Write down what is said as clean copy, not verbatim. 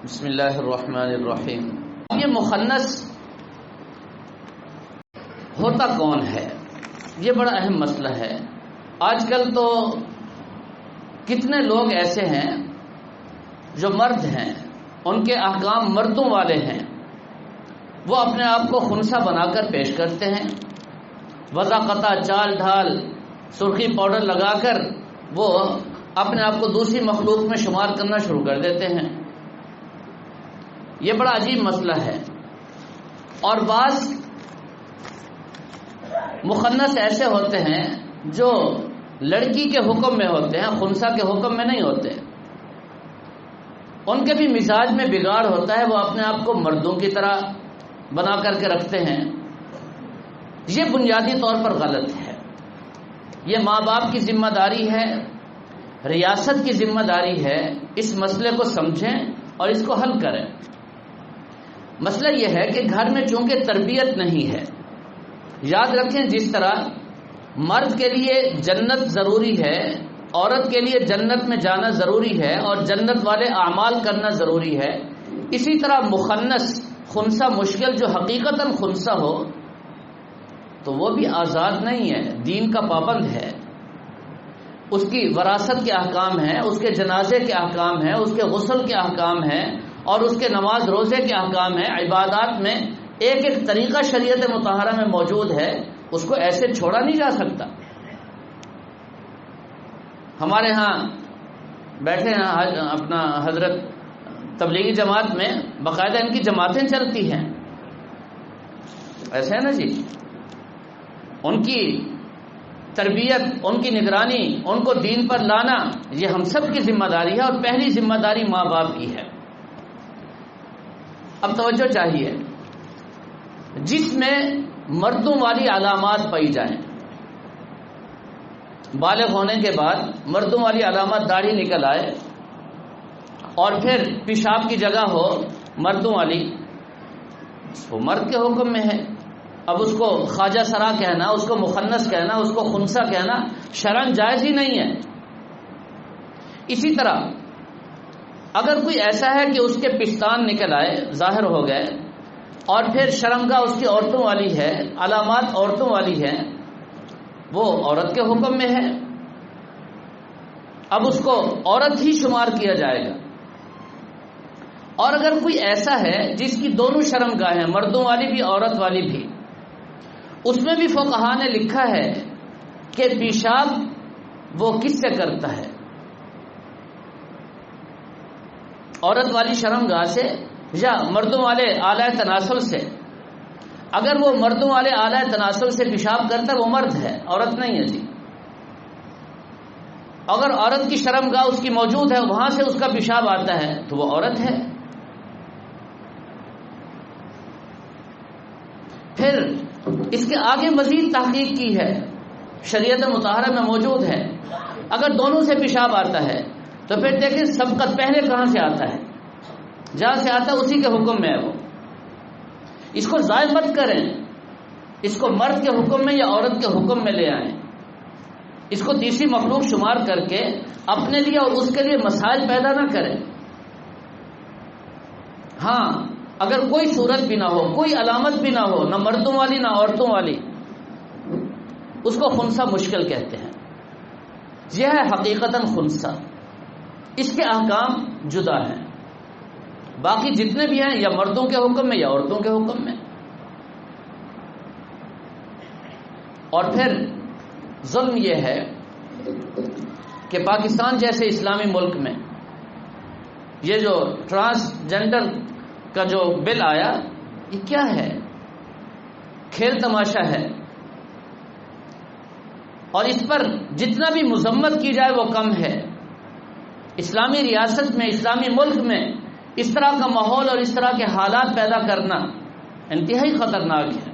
بسم اللہ الرحمن الرحیم۔ یہ مخنث ہوتا کون ہے؟ یہ بڑا اہم مسئلہ ہے۔ آج کل تو کتنے لوگ ایسے ہیں جو مرد ہیں، ان کے احکام مردوں والے ہیں، وہ اپنے آپ کو خنثی بنا کر پیش کرتے ہیں، وضاقتہ چال ڈھال سرخی پاؤڈر لگا کر وہ اپنے آپ کو دوسری مخلوق میں شمار کرنا شروع کر دیتے ہیں۔ یہ بڑا عجیب مسئلہ ہے۔ اور بعض مخنث ایسے ہوتے ہیں جو لڑکی کے حکم میں ہوتے ہیں، خنثی کے حکم میں نہیں ہوتے، ان کے بھی مزاج میں بگاڑ ہوتا ہے، وہ اپنے آپ کو مردوں کی طرح بنا کر کے رکھتے ہیں۔ یہ بنیادی طور پر غلط ہے۔ یہ ماں باپ کی ذمہ داری ہے، ریاست کی ذمہ داری ہے، اس مسئلے کو سمجھیں اور اس کو حل کریں۔ مسئلہ یہ ہے کہ گھر میں چونکہ تربیت نہیں ہے، یاد رکھیں جس طرح مرد کے لیے جنت ضروری ہے، عورت کے لیے جنت میں جانا ضروری ہے اور جنت والے اعمال کرنا ضروری ہے، اسی طرح مخنث خنثی مشکل جو حقیقتاً خنثی ہو تو وہ بھی آزاد نہیں ہے، دین کا پابند ہے، اس کی وراثت کے احکام ہیں، اس کے جنازے کے احکام ہیں، اس کے غسل کے احکام ہیں اور اس کے نماز روزے کے احکام ہیں۔ عبادات میں ایک ایک طریقہ شریعت مطہرہ میں موجود ہے، اس کو ایسے چھوڑا نہیں جا سکتا۔ ہمارے ہاں بیٹھے ہیں اپنا حضرت تبلیغی جماعت میں باقاعدہ ان کی جماعتیں چلتی ہیں، ایسے ہے نا جی، ان کی تربیت، ان کی نگرانی، ان کو دین پر لانا یہ ہم سب کی ذمہ داری ہے، اور پہلی ذمہ داری ماں باپ کی ہے۔ اب توجہ چاہیے، جس میں مردوں والی علامات پائی جائیں، بالغ ہونے کے بعد مردوں والی علامات، داڑھی نکل آئے اور پھر پیشاب کی جگہ ہو مردوں والی، وہ مرد کے حکم میں ہے۔ اب اس کو خواجہ سرا کہنا، اس کو مخنث کہنا، اس کو خنثی کہنا شرعاً جائز ہی نہیں ہے۔ اسی طرح اگر کوئی ایسا ہے کہ اس کے پستان نکل آئے، ظاہر ہو گئے، اور پھر شرمگاہ اس کی عورتوں والی ہے، علامات عورتوں والی ہیں، وہ عورت کے حکم میں ہے، اب اس کو عورت ہی شمار کیا جائے گا۔ اور اگر کوئی ایسا ہے جس کی دونوں شرمگاہ ہیں، مردوں والی بھی عورت والی بھی، اس میں بھی فقہا نے لکھا ہے کہ پیشاب وہ کس سے کرتا ہے، عورت والی شرمگاہ سے یا مردوں والے آلہ تناسل سے۔ اگر وہ مردوں والے آلہ تناسل سے پیشاب کرتا ہے وہ مرد ہے، عورت نہیں ہے جی۔ اگر عورت کی شرمگاہ اس کی موجود ہے، وہاں سے اس کا پیشاب آتا ہے تو وہ عورت ہے۔ پھر اس کے آگے مزید تحقیق کی ہے، شریعت مطہرہ میں موجود ہے، اگر دونوں سے پیشاب آتا ہے تو پھر دیکھیں سبقت پہلے کہاں سے آتا ہے، جہاں سے آتا ہے اسی کے حکم میں ہے وہ۔ اس کو ضائع مت کریں، اس کو مرد کے حکم میں یا عورت کے حکم میں لے آئیں، اس کو تیسری مخلوق شمار کر کے اپنے لیے اور اس کے لیے مسائل پیدا نہ کریں۔ ہاں اگر کوئی صورت بھی نہ ہو، کوئی علامت بھی نہ ہو، نہ مردوں والی نہ عورتوں والی، اس کو خنثی مشکل کہتے ہیں۔ یہ ہے حقیقتاً خنثی، اس کے احکام جدا ہیں، باقی جتنے بھی ہیں یا مردوں کے حکم میں یا عورتوں کے حکم میں۔ اور پھر ظلم یہ ہے کہ پاکستان جیسے اسلامی ملک میں یہ جو ٹرانسجنڈر کا جو بل آیا، یہ کیا ہے؟ کھیل تماشا ہے، اور اس پر جتنا بھی مذمت کی جائے وہ کم ہے۔ اسلامی ریاست میں، اسلامی ملک میں اس طرح کا ماحول اور اس طرح کے حالات پیدا کرنا انتہائی خطرناک ہے۔